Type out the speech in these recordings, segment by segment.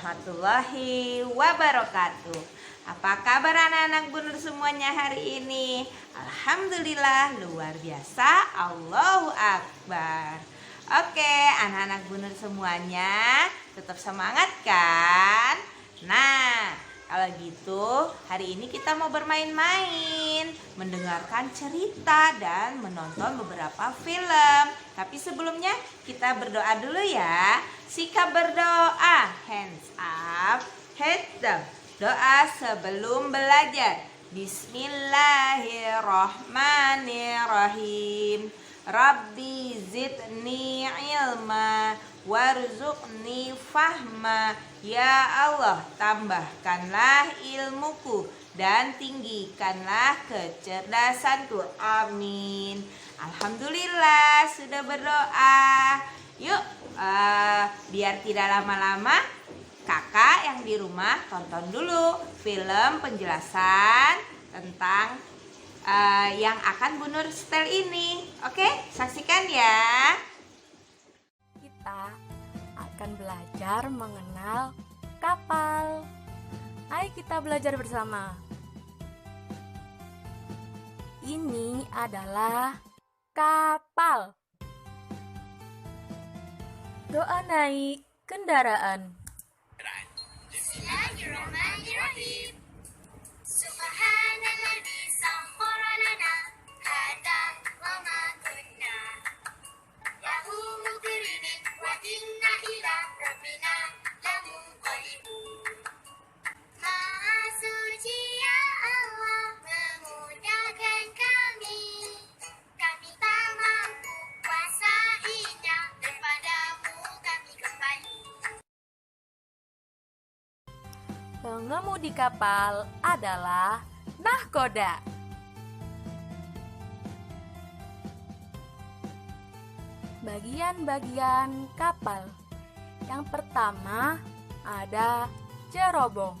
warahmatullahi wabarakatuh. Apa kabar anak-anak Bunur semuanya hari ini? Alhamdulillah luar biasa, Allahu Akbar. Oke, anak-anak Bunur semuanya tetap semangat kan? Nah, kalau gitu hari ini kita mau bermain-main, mendengarkan cerita dan menonton beberapa film. Tapi sebelumnya kita berdoa dulu ya. Sikap berdoa, hands up, head down. Doa sebelum belajar. Bismillahirrahmanirrahim. Rabbi zidni ilma warzuqni fahma. Ya Allah, tambahkanlah ilmuku dan tinggikanlah kecerdasanku. Amin. Alhamdulillah sudah berdoa. Yuk, biar tidak lama-lama, kakak yang di rumah tonton dulu film penjelasan tentang yang akan Bunur setel ini. Oke, saksikan ya. Kita akan belajar mengenal kapal. Ayo kita belajar bersama. Ini adalah kapal. Doa naik kendaraan. Bismillahirrahmanirrahim. Subhanalladzi sakhkhara lana hadza wa ma kunna lahu muqrinin wa inna ila rabbina lamunqalibun. Maha suci ya Allah, memudahkan kami tak mampu kuasainya, daripadamu kami kembali. Pengemudi kapal adalah nahkoda. Bagian-bagian kapal. Yang pertama ada cerobong.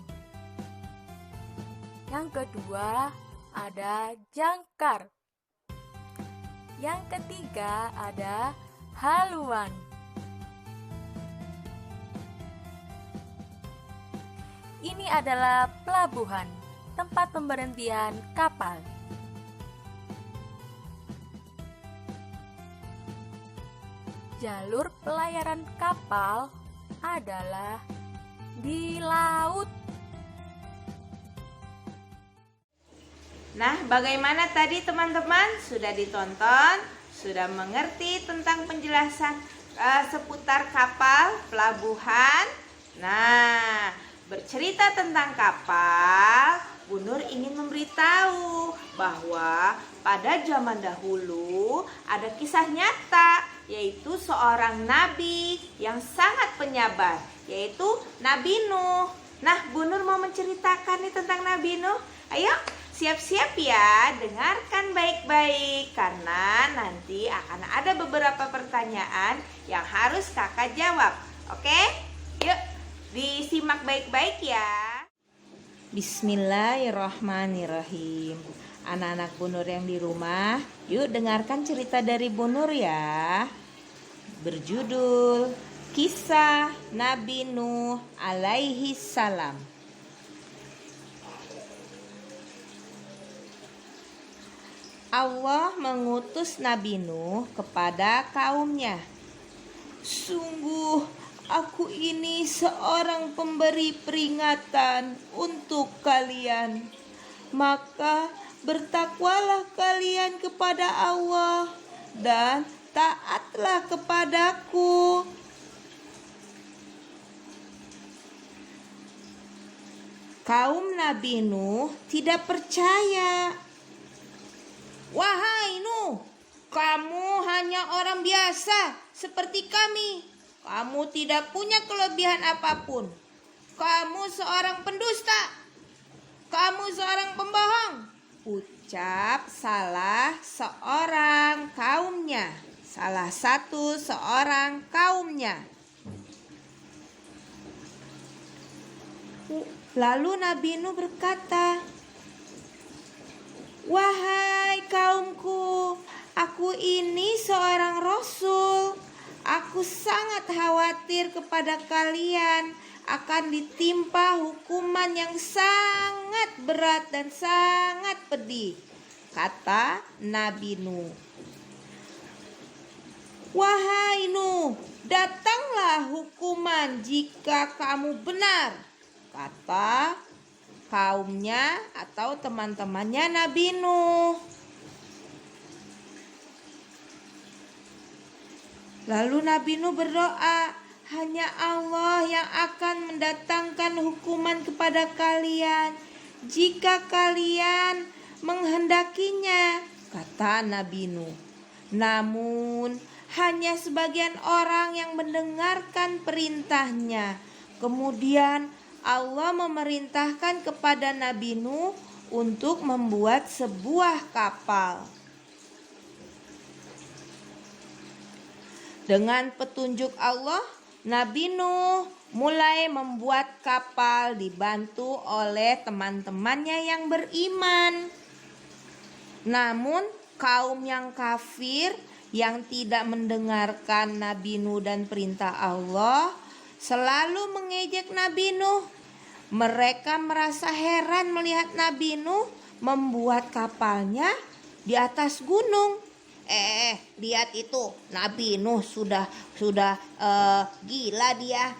Yang kedua ada jangkar. Yang ketiga ada haluan. Ini adalah pelabuhan, tempat pemberhentian kapal. Jalur pelayaran kapal adalah di laut. Nah, bagaimana tadi teman-teman? Sudah ditonton? Sudah mengerti tentang penjelasan seputar kapal, pelabuhan? Nah, bercerita tentang kapal, Bunur ingin memberitahu bahwa pada zaman dahulu ada kisah nyata, yaitu seorang nabi yang sangat penyabar, yaitu Nabi Nuh. Nah, Bunur mau menceritakan nih tentang Nabi Nuh. Ayo, siap-siap ya, dengarkan baik-baik karena nanti akan ada beberapa pertanyaan yang harus kakak jawab. Oke? Yuk, disimak baik-baik ya. Bismillahirrahmanirrahim. Anak-anak Bunur yang di rumah, yuk dengarkan cerita dari Bunur ya. Berjudul Kisah Nabi Nuh alaihi salam. Allah mengutus Nabi Nuh kepada kaumnya. Sungguh aku ini seorang pemberi peringatan untuk kalian. Maka bertakwalah kalian kepada Allah dan taatlah kepadaku. Kaum Nabi Nuh tidak percaya. Wahai Nuh, kamu hanya orang biasa seperti kami. Kamu tidak punya kelebihan apapun. Kamu seorang pendusta. Kamu seorang pembohong. Ucap salah seorang kaumnya. Salah satu seorang kaumnya. Lalu Nabi Nuh berkata, wahai kaumku, aku ini seorang rasul. Aku sangat khawatir kepada kalian. akan ditimpa hukuman yang sangat berat dan sangat pedih, kata Nabi Nuh. Wahai Nuh, datanglah hukuman jika kamu benar, kata kaumnya atau teman-temannya Nabi Nuh. Lalu Nabi Nuh berdoa, hanya Allah yang akan mendatangkan hukuman kepada kalian jika kalian menghendakinya, kata Nabi Nuh. Namun hanya sebagian orang yang mendengarkan perintahnya. Kemudian Allah memerintahkan kepada Nabi Nuh untuk membuat sebuah kapal. Dengan petunjuk Allah, Nabi Nuh mulai membuat kapal dibantu oleh teman-temannya yang beriman. Namun kaum yang kafir yang tidak mendengarkan Nabi Nuh dan perintah Allah selalu mengejek Nabi Nuh. Mereka merasa heran melihat Nabi Nuh membuat kapalnya di atas gunung. Lihat itu, Nabi Nuh sudah gila dia.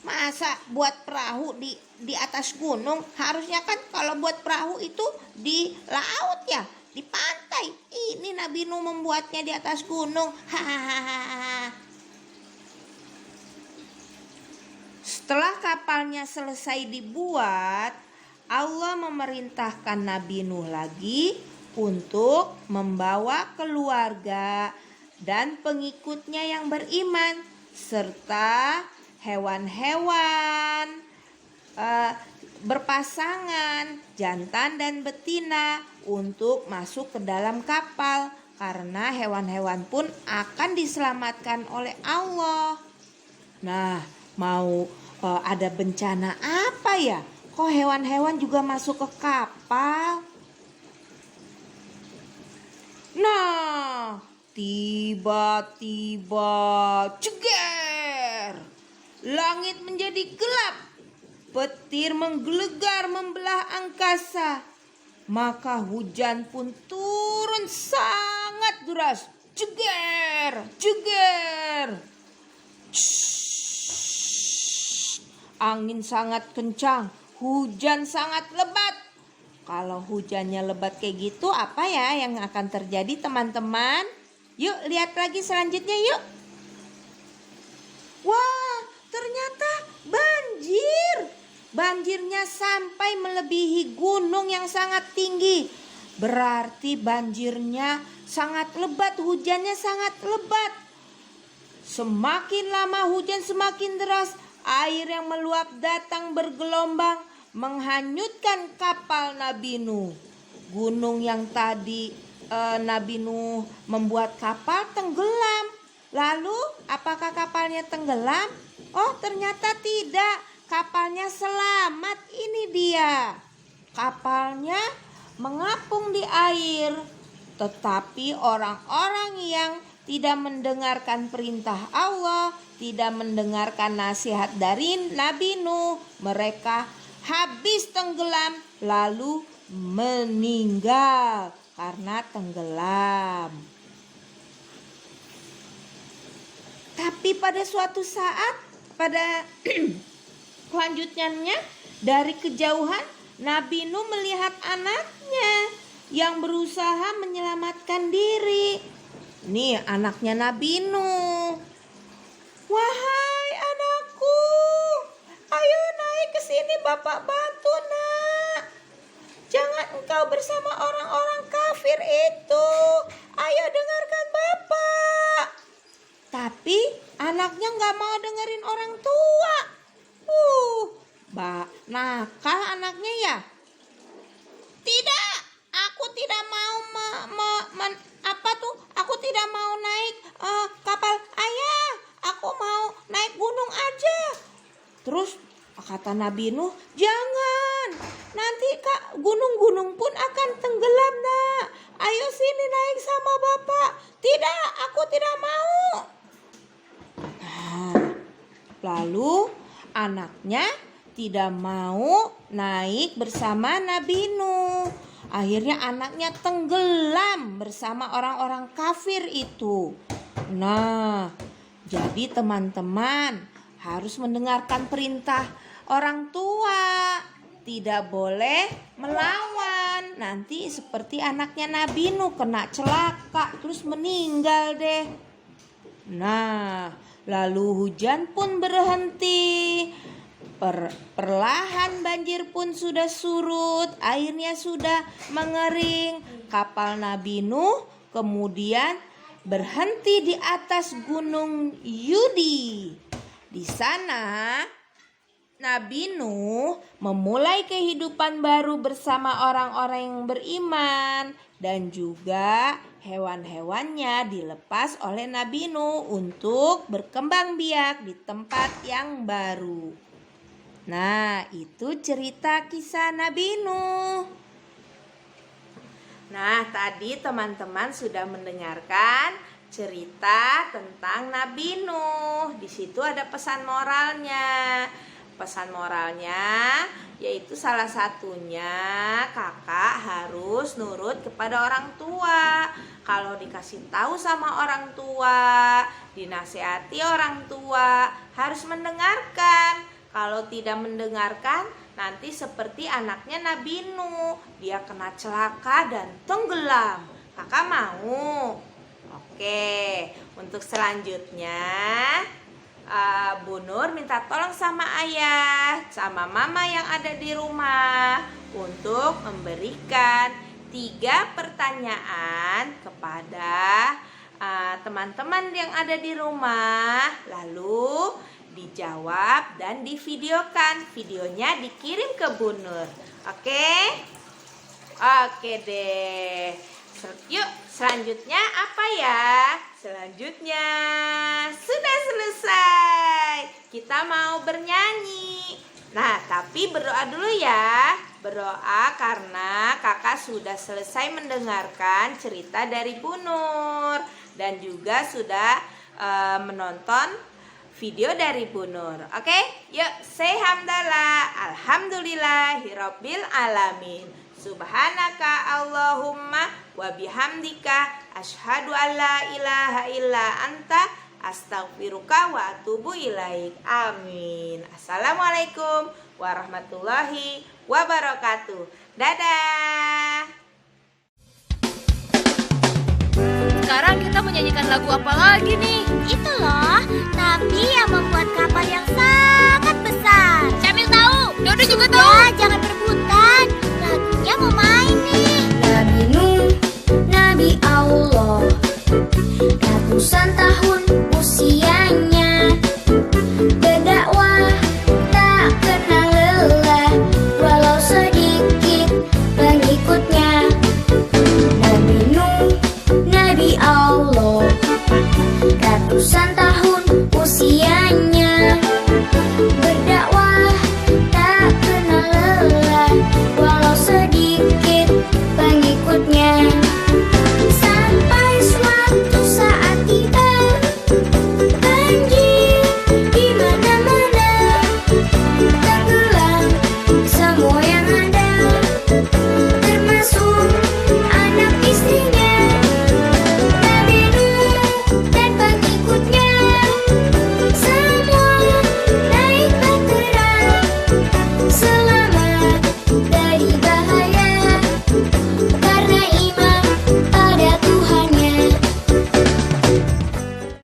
Masa buat perahu di atas gunung? Harusnya kan kalau buat perahu itu di laut ya, di pantai. Ini Nabi Nuh membuatnya di atas gunung. Hahaha. Setelah kapalnya selesai dibuat, Allah memerintahkan Nabi Nuh lagi untuk membawa keluarga dan pengikutnya yang beriman serta hewan-hewan berpasangan jantan dan betina untuk masuk ke dalam kapal, karena hewan-hewan pun akan diselamatkan oleh Allah. Nah, mau ada bencana apa ya? Kok hewan-hewan juga masuk ke kapal? Nah, tiba-tiba ceger. Langit menjadi gelap. Petir menggelegar membelah angkasa. Maka hujan pun turun sangat deras. Ceger, ceger. Angin sangat kencang. Hujan sangat lebat. Kalau hujannya lebat kayak gitu, apa ya yang akan terjadi teman-teman? Yuk lihat lagi selanjutnya yuk. Wah, ternyata banjir. Banjirnya sampai melebihi gunung yang sangat tinggi. Berarti banjirnya sangat lebat, hujannya sangat lebat. Semakin lama hujan semakin deras. Air yang meluap datang bergelombang menghanyutkan kapal Nabi Nuh. Gunung yang tadi Nabi Nuh membuat kapal tenggelam. Lalu apakah kapalnya tenggelam? Oh, ternyata tidak. Kapalnya selamat. Ini dia. Kapalnya mengapung di air. Tetapi orang-orang yang tidak mendengarkan perintah Allah, tidak mendengarkan nasihat dari Nabi Nuh, mereka habis tenggelam lalu meninggal karena tenggelam. Tapi pada suatu saat, pada kelanjutannya, dari kejauhan Nabi Nuh melihat anaknya yang berusaha menyelamatkan diri. Nih anaknya Nabi Nuh. Wahai anakku, ayo naik ke sini, Bapak bantu, Nak. Jangan engkau bersama orang-orang kafir itu. Ayo dengarkan Bapak. Tapi anaknya gak mau dengerin orang tua. Nakal anaknya ya. Tidak, aku tidak mau Aku tidak mau naik kapal ayah. Aku mau naik gunung aja. Terus kata Nabi Nuh, jangan. Nanti gunung-gunung pun akan tenggelam, Nak. Ayo sini naik sama Bapak. Tidak, aku tidak mau. Nah, lalu anaknya tidak mau naik bersama Nabi Nuh. Akhirnya anaknya tenggelam bersama orang-orang kafir itu. Nah, jadi teman-teman harus mendengarkan perintah orang tua. Tidak boleh melawan. Nanti seperti anaknya Nabi Nuh kena celaka terus meninggal deh. Nah, lalu hujan pun berhenti. Perlahan banjir pun sudah surut, airnya sudah mengering. Kapal Nabi Nuh kemudian berhenti di atas gunung Yudi. Di sana Nabi Nuh memulai kehidupan baru bersama orang-orang yang beriman, dan juga hewan-hewannya dilepas oleh Nabi Nuh untuk berkembang biak di tempat yang baru. Nah, itu cerita kisah Nabi Nuh. Nah, tadi teman-teman sudah mendengarkan cerita tentang Nabi Nuh. Di situ ada pesan moralnya. Pesan moralnya yaitu salah satunya kakak harus nurut kepada orang tua. Kalau dikasih tahu sama orang tua, dinasehati orang tua, harus mendengarkan. Kalau tidak mendengarkan, nanti seperti anaknya Nabi Nuh, dia kena celaka dan tenggelam. Kakak mau? Oke, untuk selanjutnya Bu Nur minta tolong sama ayah, sama mama yang ada di rumah untuk memberikan 3 pertanyaan kepada teman-teman yang ada di rumah. Lalu dijawab dan divideokan. Videonya dikirim ke Bu Nur. Oke? Oke deh. Yuk, selanjutnya apa ya? Selanjutnya sudah selesai. Kita mau bernyanyi. Nah, tapi berdoa dulu ya. Berdoa karena kakak sudah selesai mendengarkan cerita dari Bu Nur dan juga sudah menonton video dari Bu Nur. Oke? Yuk, say hamdalah. Alhamdulillahirabbil alamin. Subhanaka Allahumma wa bihamdika asyhadu alla ilaha illa anta astaghfiruka wa atubu ilaik. Amin. Assalamualaikum warahmatullahi wabarakatuh. Dadah. Sekarang kita menyanyikan lagu apa lagi nih? Itu loh, Nabi yang membuat kapal yang